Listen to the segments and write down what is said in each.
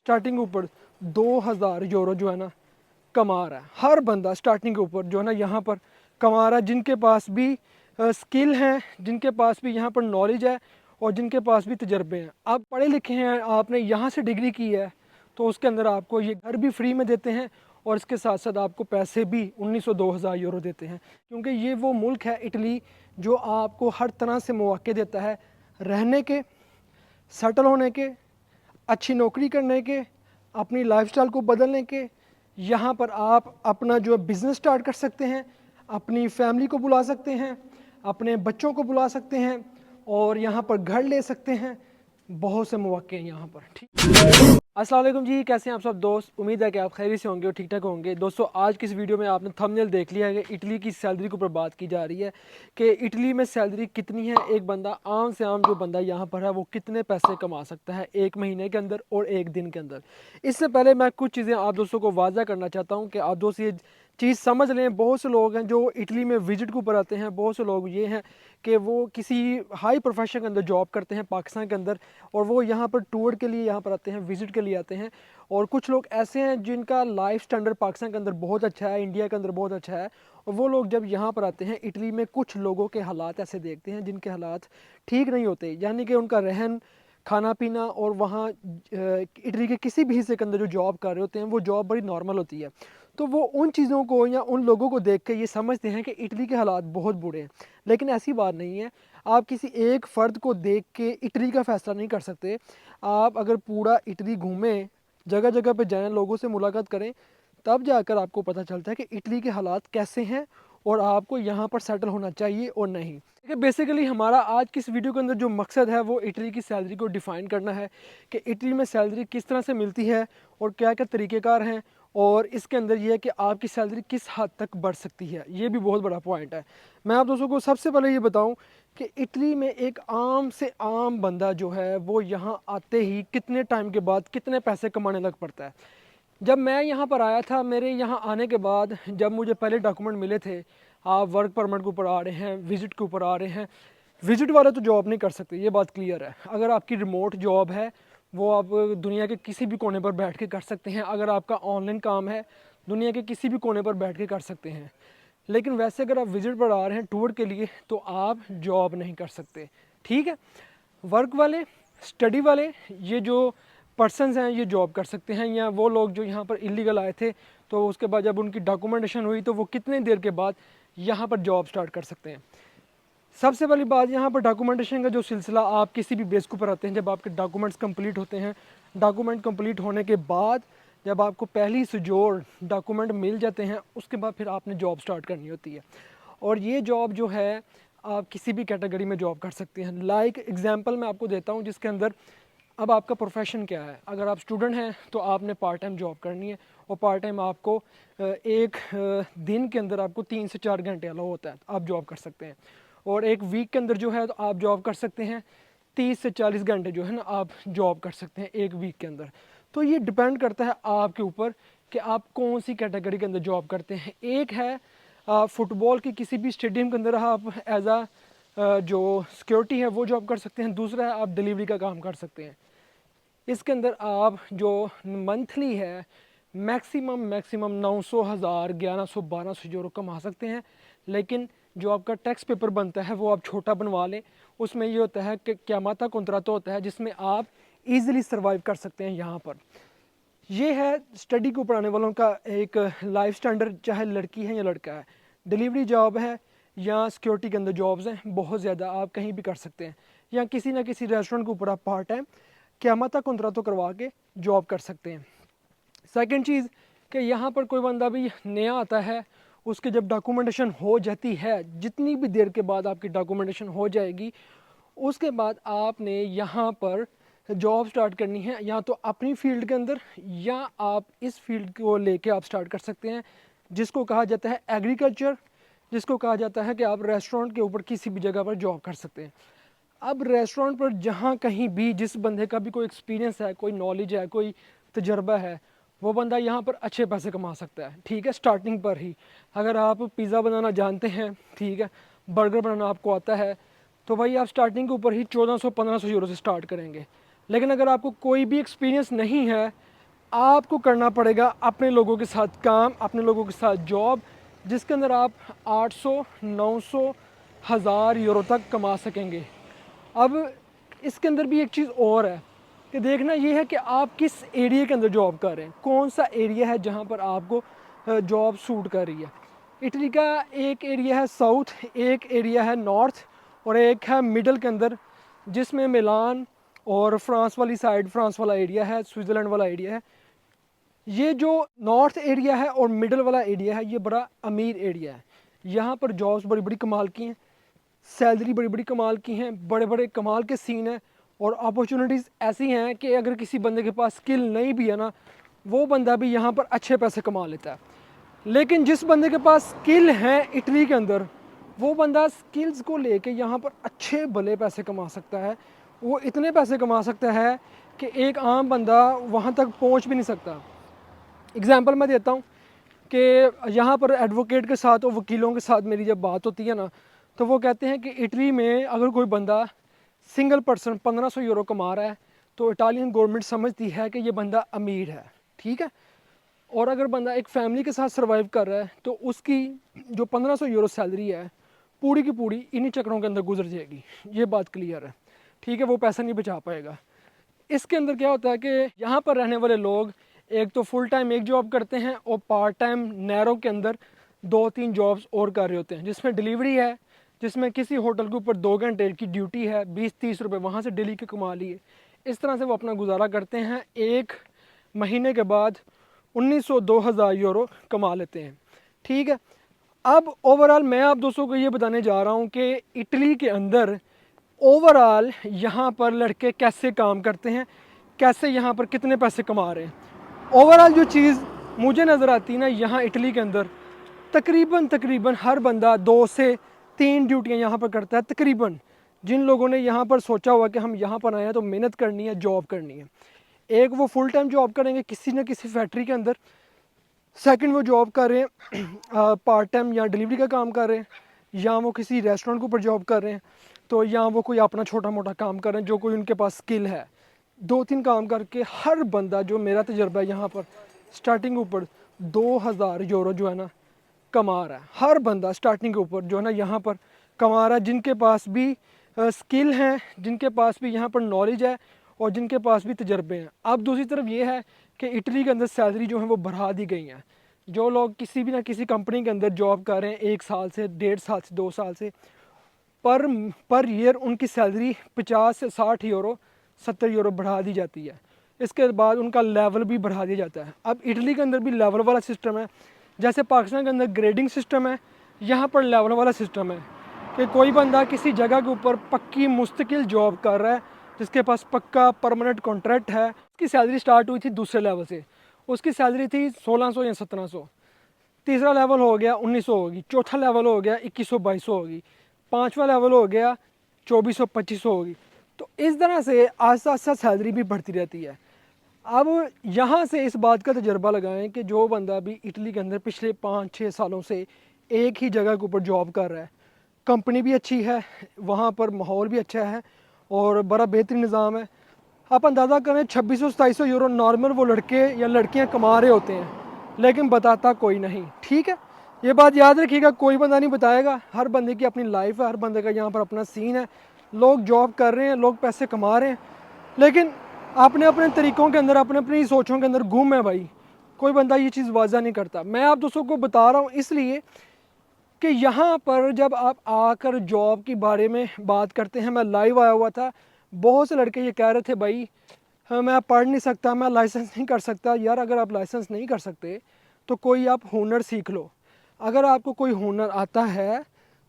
Starting के ऊपर 2000 euro जो है ना कमा रहा है। हर बंदा स्टार्टिंग के ऊपर जो है ना यहाँ पर कमा रहा है, जिनके पास भी स्किल हैं, जिनके पास भी यहाँ पर नॉलेज है और जिनके पास भी तजर्बे हैं। आप पढ़े लिखे हैं, आपने यहाँ से डिग्री की है, तो उसके अंदर आपको ये घर भी फ्री में देते हैं और इसके साथ साथ आपको पैसे भी 1900-2000 यूरो देते हैं। क्योंकि ये वो मुल्क है इटली जो आपको हर तरह से मौके देता है रहने के, सेटल होने के, अच्छी नौकरी करने के, अपनी लाइफस्टाइल को बदलने के। यहाँ पर आप अपना जो बिज़नेस स्टार्ट कर सकते हैं, अपनी फैमिली को बुला सकते हैं, अपने बच्चों को बुला सकते हैं और यहाँ पर घर ले सकते हैं। बहुत से मौके हैं यहाँ पर। ठीक, अस्सलाम वालेकुम जी, कैसे हैं आप सब दोस्त। उम्मीद है कि आप खैरियत से होंगे और ठीक ठाक होंगे। दोस्तों, आज की इस वीडियो में आपने थंबनेल देख लिया है कि इटली की सैलरी के ऊपर बात की जा रही है कि इटली में सैलरी कितनी है। एक बंदा आम से आम जो बंदा यहाँ पर है वो कितने पैसे कमा सकता है एक महीने के अंदर और एक दिन के अंदर। इससे पहले मैं कुछ चीज़ें आप दोस्तों को वाज़ा करना चाहता हूँ कि आप दोस्त ये चीज़ समझ लें। बहुत से लोग हैं जो इटली में विजिट के ऊपर आते हैं, बहुत से लोग ये हैं कि वो किसी हाई प्रोफेशन के अंदर जॉब करते हैं पाकिस्तान के अंदर और वो यहाँ पर टूर के लिए यहाँ पर आते हैं, विज़िट के लिए आते हैं। और कुछ लोग ऐसे हैं जिनका लाइफ स्टैंडर्ड पाकिस्तान के अंदर बहुत अच्छा है, इंडिया के अंदर बहुत अच्छा है, और वो लोग जब यहाँ पर आते हैं इटली में कुछ लोगों के हालात ऐसे देखते हैं जिनके हालात ठीक नहीं होते, यानी कि उनका रहन खाना पीना और वहाँ इटली के किसी भी हिस्से के अंदर जो जॉब कर रहे होते हैं वो जॉब बड़ी नॉर्मल होती है। तो वो उन चीज़ों को या उन लोगों को देख के ये समझते हैं कि इटली के हालात बहुत बुरे हैं, लेकिन ऐसी बात नहीं है। आप किसी एक फ़र्द को देख के इटली का फ़ैसला नहीं कर सकते। आप अगर पूरा इटली घूमें, जगह जगह पे जाएं, लोगों से मुलाकात करें, तब जाकर आपको पता चलता है कि इटली के हालात कैसे हैं और आपको यहाँ पर सेटल होना चाहिए और नहीं। देखिए, बेसिकली हमारा आज की इस वीडियो के अंदर जो मकसद है वो इटली की सैलरी को डिफ़ाइन करना है कि इटली में सैलरी किस तरह से मिलती है और क्या क्या तरीक़ेकार हैं, और इसके अंदर ये है कि आपकी सैलरी किस हद तक बढ़ सकती है। ये भी बहुत बड़ा पॉइंट है। मैं आप दोस्तों को सबसे पहले ये बताऊं कि इटली में एक आम से आम बंदा जो है वो यहाँ आते ही कितने टाइम के बाद कितने पैसे कमाने लग पड़ता है। जब मैं यहाँ पर आया था, मेरे यहाँ आने के बाद जब मुझे पहले डॉक्यूमेंट मिले थे, आप वर्क परमिट के ऊपर आ रहे हैं, विज़िट के ऊपर आ रहे हैं। विज़िट वाले तो जॉब नहीं कर सकते, ये बात क्लियर है। अगर आपकी रिमोट जॉब है वो आप दुनिया के किसी भी कोने पर बैठ के कर सकते हैं। अगर आपका ऑनलाइन काम है, दुनिया के किसी भी कोने पर बैठ के कर सकते हैं। लेकिन वैसे अगर आप विज़िट पर आ रहे हैं टूर के लिए तो आप जॉब नहीं कर सकते। ठीक है, वर्क वाले, स्टडी वाले, ये जो पर्सनस हैं ये जॉब कर सकते हैं, या वो लोग जो यहाँ पर इलीगल आए थे तो उसके बाद जब उनकी डॉक्यूमेंटेशन हुई तो वो कितने देर के बाद यहाँ पर जॉब स्टार्ट कर सकते हैं। सबसे पहली बात, यहाँ पर डॉक्यूमेंटेशन का जो सिलसिला, आप किसी भी बेस के ऊपर आते हैं, जब आपके डॉक्यूमेंट्स कंप्लीट होते हैं, डॉक्यूमेंट कंप्लीट होने के बाद जब आपको पहली से जोड़ डॉक्यूमेंट मिल जाते हैं उसके बाद फिर आपने जॉब स्टार्ट करनी होती है। और ये जॉब जो है आप किसी भी कैटेगरी में जॉब कर सकते हैं। लाइक एग्जांपल मैं आपको देता हूँ जिसके अंदर अब आपका प्रोफेशन क्या है। अगर आप स्टूडेंट हैं तो आपने पार्ट टाइम जॉब करनी है और पार्ट टाइम आपको एक दिन के अंदर आपको 3 से 4 घंटे अलाउ होता है, आप जॉब कर सकते हैं। और एक वीक के अंदर जो है तो आप जॉब कर सकते हैं 30 से 40 घंटे जो है ना आप जॉब कर सकते हैं एक वीक के अंदर। तो ये डिपेंड करता है आपके ऊपर कि आप कौन सी कैटेगरी के अंदर जॉब करते हैं। एक है फुटबॉल की किसी भी स्टेडियम के अंदर आप एज आ जो सिक्योरिटी है वो जॉब कर सकते हैं। दूसरा है आप डिलीवरी का काम कर सकते हैं। इसके अंदर आप जो मंथली है मैक्सिमम 900,000 1100 यूरो कमा सकते हैं। लेकिन जो आपका टैक्स पेपर बनता है वो आप छोटा बनवा लें। उसमें ये होता है कि क़यामत कॉन्ट्रैक्ट होता है जिसमें आप इजीली सर्वाइव कर सकते हैं यहाँ पर। ये है स्टडी को पढ़ाने वालों का एक लाइफ स्टैंडर्ड, चाहे लड़की है या लड़का है। डिलीवरी जॉब है या सिक्योरिटी के अंदर जॉब्स हैं बहुत ज़्यादा, आप कहीं भी कर सकते हैं। या किसी ना किसी रेस्टोरेंट के ऊपर आप पार्ट टाइम क़यामत कॉन्ट्रैक्ट करवा के जॉब कर सकते हैं। सेकंड चीज़ कि यहाँ पर कोई बंदा भी नया आता है, उसके जब डॉक्यूमेंटेशन हो जाती है, जितनी भी देर के बाद आपकी डॉक्यूमेंटेशन हो जाएगी उसके बाद आपने यहाँ पर जॉब स्टार्ट करनी है, या तो अपनी फील्ड के अंदर या आप इस फील्ड को लेके आप स्टार्ट कर सकते हैं जिसको कहा जाता है एग्रीकल्चर, जिसको कहा जाता है कि आप रेस्टोरेंट के ऊपर किसी भी जगह पर जॉब कर सकते हैं। अब रेस्टोरेंट पर जहाँ कहीं भी जिस बंदे का भी कोई एक्सपीरियंस है, कोई नॉलेज है, कोई तजर्बा है, वो बंदा यहाँ पर अच्छे पैसे कमा सकता है। ठीक है, स्टार्टिंग पर ही अगर आप पिज़्ज़ा बनाना जानते हैं, ठीक है, बर्गर बनाना आपको आता है, तो भाई आप स्टार्टिंग के ऊपर ही 1400-1500 यूरो से स्टार्ट करेंगे। लेकिन अगर आपको कोई भी एक्सपीरियंस नहीं है, आपको करना पड़ेगा अपने लोगों के साथ काम, अपने लोगों के साथ जॉब, जिसके अंदर आप 800, 900, 1000 यूरो तक कमा सकेंगे। अब इसके अंदर भी एक चीज़ और है कि देखना ये है कि आप किस एरिया के अंदर जॉब कर रहे हैं, कौन सा एरिया है जहाँ पर आपको जॉब सूट कर रही है। इटली का एक एरिया है साउथ, एक एरिया है नॉर्थ और एक है मिडल के अंदर, जिसमें मिलान और फ्रांस वाली साइड, फ्रांस वाला एरिया है, स्विट्ज़रलैंड वाला एरिया है। ये जो नॉर्थ एरिया है और मिडल वाला एरिया है, ये बड़ा अमीर एरिया है। यहाँ पर जॉब्स बड़ी बड़ी कमाल की हैं, सैलरी बड़ी बड़ी कमाल की हैं, बड़े बड़े कमाल के सीन हैं और अपॉर्चुनिटीज़ ऐसी हैं कि अगर किसी बंदे के पास स्किल नहीं भी है ना, वो बंदा भी यहाँ पर अच्छे पैसे कमा लेता है। लेकिन जिस बंदे के पास स्किल है इटली के अंदर, वो बंदा स्किल्स को लेके यहाँ पर अच्छे भले पैसे कमा सकता है। वो इतने पैसे कमा सकता है कि एक आम बंदा वहाँ तक पहुँच भी नहीं सकता। एग्ज़ाम्पल मैं देता हूँ कि यहाँ पर एडवोकेट के साथ और वकीलों के साथ मेरी जब बात होती है ना, तो वो कहते हैं कि इटली में अगर कोई बंदा सिंगल पर्सन 1500 यूरो कमा रहा है तो इटालियन गवर्नमेंट समझती है कि ये बंदा अमीर है, ठीक है। और अगर बंदा एक फैमिली के साथ सर्वाइव कर रहा है तो उसकी जो 1500 यूरो सैलरी है पूरी की पूरी इन्हीं चक्रों के अंदर गुजर जाएगी। ये बात क्लियर है, ठीक है, वो पैसा नहीं बचा पाएगा। इसके अंदर क्या होता है कि यहाँ पर रहने वाले लोग एक तो फुल टाइम एक जॉब करते हैं और पार्ट टाइम नैरो के अंदर 2-3 जॉब्स और कर रहे होते हैं, जिसमें डिलीवरी है, जिसमें किसी होटल के ऊपर 2 घंटे की ड्यूटी है, 20-30 रुपये वहाँ से डेली के कमा लिए। इस तरह से वो अपना गुजारा करते हैं। एक महीने के बाद 1900-2000 यूरो कमा लेते हैं, ठीक है। अब ओवरऑल मैं आप दोस्तों को ये बताने जा रहा हूँ कि इटली के अंदर ओवरऑल यहाँ पर लड़के कैसे काम करते हैं, कैसे यहाँ पर कितने पैसे कमा रहे हैं। ओवरऑल जो चीज़ मुझे नज़र आती है ना, यहाँ इटली के अंदर तकरीबन हर बंदा 2 से 3 ड्यूटियाँ यहाँ पर करता है तकरीबन। जिन लोगों ने यहाँ पर सोचा हुआ कि हम यहाँ पर आए हैं तो मेहनत करनी है, जॉब करनी है, एक वो फुल टाइम जॉब करेंगे किसी न किसी फैक्ट्री के अंदर, सेकंड वो जॉब कर रहे हैं पार्ट टाइम या डिलीवरी का काम कर रहे हैं, या वो किसी रेस्टोरेंट के ऊपर जॉब कर रहे हैं, तो या वो कोई अपना छोटा मोटा काम कर रहे हैं जो कोई उनके पास स्किल है। 2-3 काम करके हर बंदा, जो मेरा तजर्बा है यहाँ पर, स्टार्टिंग ऊपर 2000 यूरो जो है ना कमा रहा है। हर बंदा स्टार्टिंग के ऊपर जो है ना यहाँ पर कमा रहा है, जिनके पास भी स्किल हैं, जिनके पास भी यहाँ पर नॉलेज है और जिनके पास भी तजर्बे हैं। अब दूसरी तरफ ये है कि इटली के अंदर सैलरी जो है वो बढ़ा दी गई हैं। जो लोग किसी भी ना किसी कंपनी के अंदर जॉब कर रहे हैं 1 साल से, 1.5 साल से, 2 साल से, पर ईयर उनकी सैलरी 50 से 60 यूरो, 70 यूरो बढ़ा दी जाती है। इसके बाद उनका लेवल भी बढ़ा दिया जाता है। अब इटली के अंदर भी लेवल वाला सिस्टम है, जैसे पाकिस्तान के अंदर ग्रेडिंग सिस्टम है, यहाँ पर लेवल वाला सिस्टम है कि कोई बंदा किसी जगह के ऊपर पक्की मुस्तकिल जॉब कर रहा है, जिसके पास पक्का परमानेंट कॉन्ट्रैक्ट है, उसकी सैलरी स्टार्ट हुई थी दूसरे लेवल से, उसकी सैलरी थी 1600 या 1700, तीसरा लेवल हो गया 1900 होगी, चौथा लेवल हो गया 2100-2200 होगी, पाँचवा लेवल हो गया 2400-2500 होगी। तो इस तरह से आस्ता आस्ता सैलरी भी बढ़ती रहती है। अब यहाँ से इस बात का तजर्बा लगाएं कि जो बंदा भी इटली के अंदर पिछले 5-6 सालों से एक ही जगह के ऊपर जॉब कर रहा है, कंपनी भी अच्छी है, वहाँ पर माहौल भी अच्छा है और बड़ा बेहतरीन निज़ाम है, आप अंदाज़ा करें 2600-2700 यूरो नॉर्मल वो लड़के या लड़कियाँ कमा रहे होते हैं, लेकिन बताता कोई नहीं, ठीक है। ये बात याद रखिएगा, कोई बंदा नहीं बताएगा, हर बंदे की अपनी लाइफ है, हर बंदे का यहाँ पर अपना सीन है। लोग जॉब कर रहे हैं, लोग पैसे कमा रहे हैं, लेकिन अपने अपने तरीक़ों के अंदर, अपने अपनी सोचों के अंदर गुम है भाई। कोई बंदा ये चीज़ वाज़ा नहीं करता। मैं आप दोस्तों को बता रहा हूँ इसलिए कि यहाँ पर जब आप आकर जॉब के बारे में बात करते हैं, मैं लाइव आया हुआ था, बहुत से लड़के ये कह रहे थे भाई हाँ, मैं पढ़ नहीं सकता, मैं लाइसेंस नहीं कर सकता। यार अगर आप लाइसेंस नहीं कर सकते तो कोई आप हुनर सीख लो। अगर आपको कोई हुनर आता है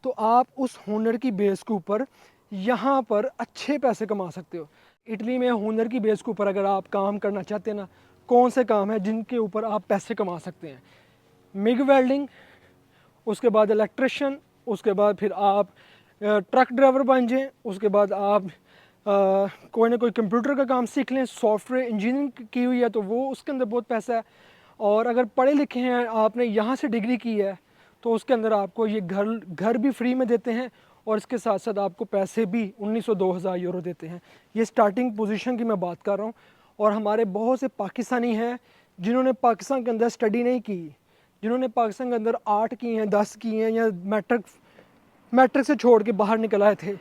तो आप उस हुनर की बेस के ऊपर यहाँ पर अच्छे पैसे कमा सकते हो। इटली में हुनर की बेस के ऊपर अगर आप काम करना चाहते हैं ना, कौन से काम है जिनके ऊपर आप पैसे कमा सकते हैं? मिग वेल्डिंग, उसके बाद इलेक्ट्रिशियन, उसके बाद फिर आप ट्रक ड्राइवर बन जाएं, उसके बाद आप कोई ना कोई कंप्यूटर का काम सीख लें, सॉफ्टवेयर इंजीनियरिंग की हुई है तो वो उसके अंदर बहुत पैसा है। और अगर पढ़े लिखे हैं, आपने यहाँ से डिग्री की है, तो उसके अंदर आपको ये घर भी फ्री में देते हैं और इसके साथ साथ आपको पैसे भी 1900-2000 यूरो देते हैं। ये स्टार्टिंग पोजीशन की मैं बात कर रहा हूँ। और हमारे बहुत से पाकिस्तानी हैं जिन्होंने पाकिस्तान के अंदर स्टडी नहीं की, जिन्होंने पाकिस्तान के अंदर 8 की हैं, 10 की हैं, या मैट्रिक से छोड़ के बाहर निकल आए थे।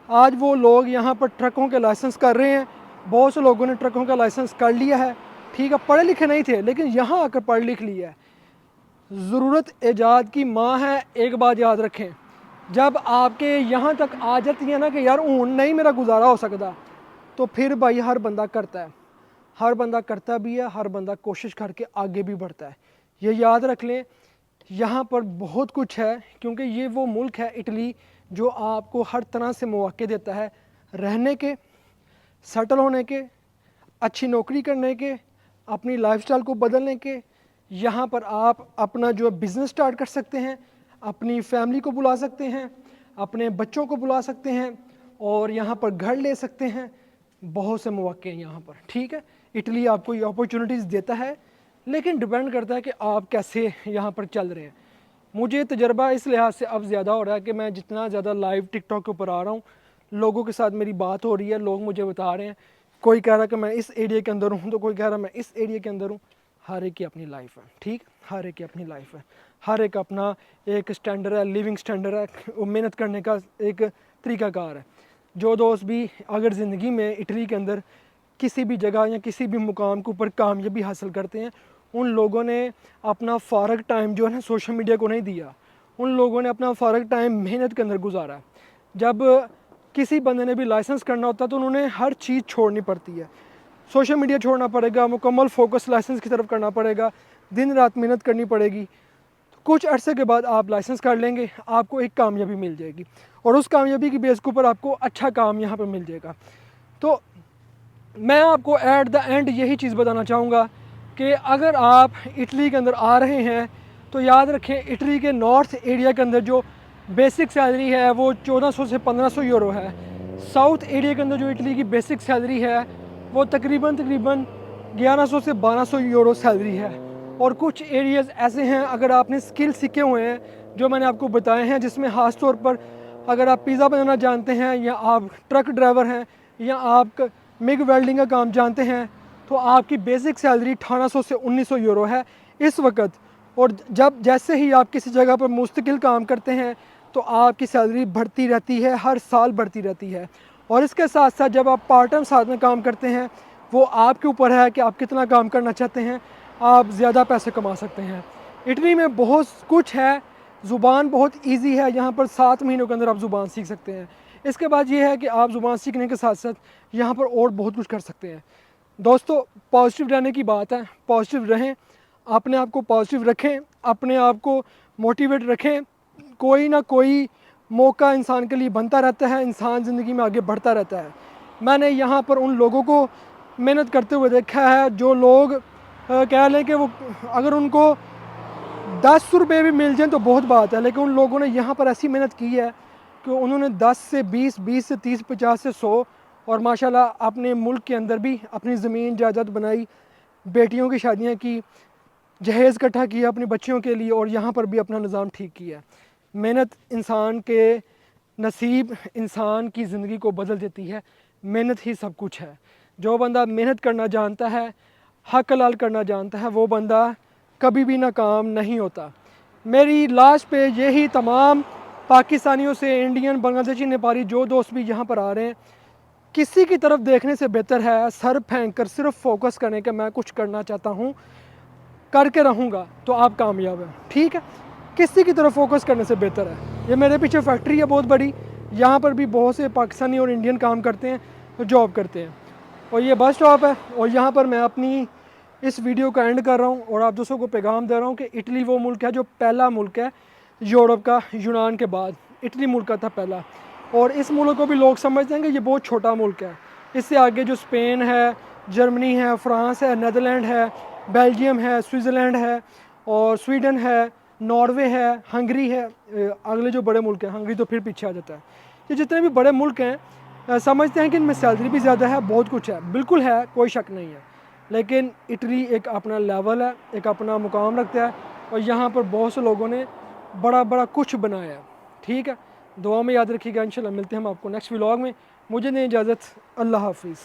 आज वो लोग यहाँ पर ट्रकों के लाइसेंस कर रहे हैं। बहुत से लोगों ने ट्रकों का लाइसेंस कर लिया है, ठीक है, पढ़े लिखे नहीं थे लेकिन यहाँ आकर पढ़ लिख लिया है। ज़रूरत ईजाद की माँ है। एक बात याद रखें, जब आपके यहाँ तक आ जाती है ना कि यार हूँ नहीं मेरा गुजारा हो सकता, तो फिर भाई हर बंदा करता है, हर बंदा करता भी है, हर बंदा कोशिश करके आगे भी बढ़ता है। ये याद रख लें। यहाँ पर बहुत कुछ है, क्योंकि ये वो मुल्क है इटली जो आपको हर तरह से मौके देता है रहने के, सेटल होने के, अच्छी नौकरी करने के, अपनी लाइफस्टाइल को बदलने के। यहाँ पर आप अपना जो बिज़नेस स्टार्ट कर सकते हैं, अपनी फैमिली को बुला सकते हैं, अपने बच्चों को बुला सकते हैं, और यहाँ पर घर ले सकते हैं। बहुत से मौके हैं यहाँ पर, ठीक है। इटली आपको ये अपॉर्चुनिटीज़ देता है, लेकिन डिपेंड करता है कि आप कैसे यहाँ पर चल रहे हैं। मुझे तजर्बा इस लिहाज से अब ज़्यादा हो रहा है कि मैं जितना ज़्यादा लाइव टिकटॉक के ऊपर आ रहा हूँ, लोगों के साथ मेरी बात हो रही है, लोग मुझे बता रहे हैं, कोई कह रहा है कि मैं इस एरिया के अंदर हूँ, तो कोई कह रहा है मैं इस एरिया के अंदर हूँ। हर एक की अपनी लाइफ है, ठीक, हर एक की अपनी लाइफ है, हर एक अपना एक स्टैंडर्ड है, लिविंग स्टैंडर्ड है, मेहनत करने का एक तरीक़ाकार है। जो दोस्त भी अगर ज़िंदगी में इटली के अंदर किसी भी जगह या किसी भी मुकाम के ऊपर कामयाबी हासिल करते हैं, उन लोगों ने अपना फ़ारग टाइम जो है ना सोशल मीडिया को नहीं दिया, उन लोगों ने अपना फ़ारग टाइम मेहनत के अंदर गुजारा। जब किसी बंदे ने भी लाइसेंस करना होता है तो उन्होंने हर चीज़ छोड़नी पड़ती है, सोशल मीडिया छोड़ना पड़ेगा, मुकम्मल फ़ोकस लाइसेंस की तरफ करना पड़ेगा, दिन रात मेहनत करनी पड़ेगी। तो कुछ अरसे के बाद आप लाइसेंस कर लेंगे, आपको एक कामयाबी मिल जाएगी, और उस कामयाबी की बेस के ऊपर आपको अच्छा काम यहाँ पर मिल जाएगा। तो मैं आपको एट द एंड यही चीज़ बताना चाहूँगा कि अगर आप इटली के अंदर आ रहे हैं तो याद रखें, इटली के नॉर्थ एरिया के अंदर जो बेसिक सैलरी है वो 1400 से 1500 यूरो है। साउथ एरिया के अंदर जो इटली की बेसिक सैलरी है वो तकरीबन 1100 से 1200 यूरो सैलरी है। और कुछ एरियाज़ ऐसे हैं, अगर आपने स्किल सीखे हुए हैं जो मैंने आपको बताए हैं, जिसमें ख़ास तौर पर अगर आप पिज़्ज़ा बनाना जानते हैं, या आप ट्रक ड्राइवर हैं, या आप मिग वेल्डिंग का काम जानते हैं, तो आपकी बेसिक सैलरी 1800 से 1900 यूरो है इस वक्त। और जब जैसे ही आप किसी जगह पर मुस्तकिल काम करते हैं तो आपकी सैलरी बढ़ती रहती है, हर साल बढ़ती रहती है। और इसके साथ साथ जब आप पार्ट टाइम साथ में काम करते हैं, वो आपके ऊपर है कि आप कितना काम करना चाहते हैं, आप ज़्यादा पैसे कमा सकते हैं। इटली में बहुत कुछ है, ज़ुबान बहुत ईजी है, यहाँ पर 7 महीनों के अंदर आप ज़ुबान सीख सकते हैं। इसके बाद ये है कि आप ज़ुबान सीखने के साथ साथ यहाँ पर और बहुत कुछ कर सकते हैं। दोस्तों, पॉजिटिव रहने की बात है, पॉजिटिव रहें, अपने आप को पॉजिटिव रखें, अपने आप को मोटिवेट रखें। कोई ना कोई मौका इंसान के लिए बनता रहता है, इंसान ज़िंदगी में आगे बढ़ता रहता है। मैंने यहाँ पर उन लोगों को मेहनत करते हुए देखा है जो लोग कह लें कि वो अगर उनको 10 रुपये भी मिल जाए तो बहुत बात है, लेकिन उन लोगों ने यहाँ पर ऐसी मेहनत की है कि उन्होंने 10 से 20, 20 से 30, 50 से 100, और माशाल्लाह अपने मुल्क के अंदर भी अपनी ज़मीन जायदाद बनाई, बेटियों की शादियाँ की, जहेज़ इकट्ठा किया अपने बच्चियों के लिए, और यहाँ पर भी अपना निज़ाम ठीक किया। मेहनत इंसान के नसीब, इंसान की ज़िंदगी को बदल देती है। मेहनत ही सब कुछ है। जो बंदा मेहनत करना जानता है, हक हलाल करना जानता है, वो बंदा कभी भी नाकाम नहीं होता। मेरी लास्ट पे यही तमाम पाकिस्तानियों से, इंडियन, बांग्लादेशी, नेपाली जो दोस्त भी यहाँ पर आ रहे हैं, किसी की तरफ देखने से बेहतर है सर फेंक कर सिर्फ फोकस करने का मैं कुछ करना चाहता हूँ, करके रहूँगा तो आप कामयाब हैं, ठीक है। किसी की तरफ फोकस करने से बेहतर है। ये मेरे पीछे फैक्ट्री है बहुत बड़ी, यहाँ पर भी बहुत से पाकिस्तानी और इंडियन काम करते हैं, तो जॉब करते हैं, और ये बस स्टॉप है। और यहाँ पर मैं अपनी इस वीडियो का एंड कर रहा हूँ और आप दोस्तों को पैगाम दे रहा हूँ कि इटली वो मुल्क है जो पहला मुल्क है यूरोप का, यूनान के बाद इटली मुल्क का था पहला। और इस मुल्क को भी लोग समझते हैं कि ये बहुत छोटा मुल्क है। इससे आगे जो स्पेन है, जर्मनी है, फ्रांस है, नीदरलैंड है, बेल्जियम है, स्विट्ज़रलैंड है, और स्वीडन है, नॉर्वे है, हंगरी है। अगले जो बड़े मुल्क हैं, हंगरी तो फिर पीछे आ जाता है। ये जितने भी बड़े मुल्क हैं समझते हैं कि इनमें सैलरी भी ज़्यादा है, बहुत कुछ है, बिल्कुल है, कोई शक नहीं है, लेकिन इटली एक अपना लेवल है, एक अपना मुकाम रखता है, और यहाँ पर बहुत से लोगों ने बड़ा बड़ा कुछ बनाया है, ठीक है। दुआ में याद रखिएगा। इंशाल्लाह मिलते हैं हम आपको नेक्स्ट व्लॉग में। मुझे दें इजाज़त, अल्लाह हाफिज़।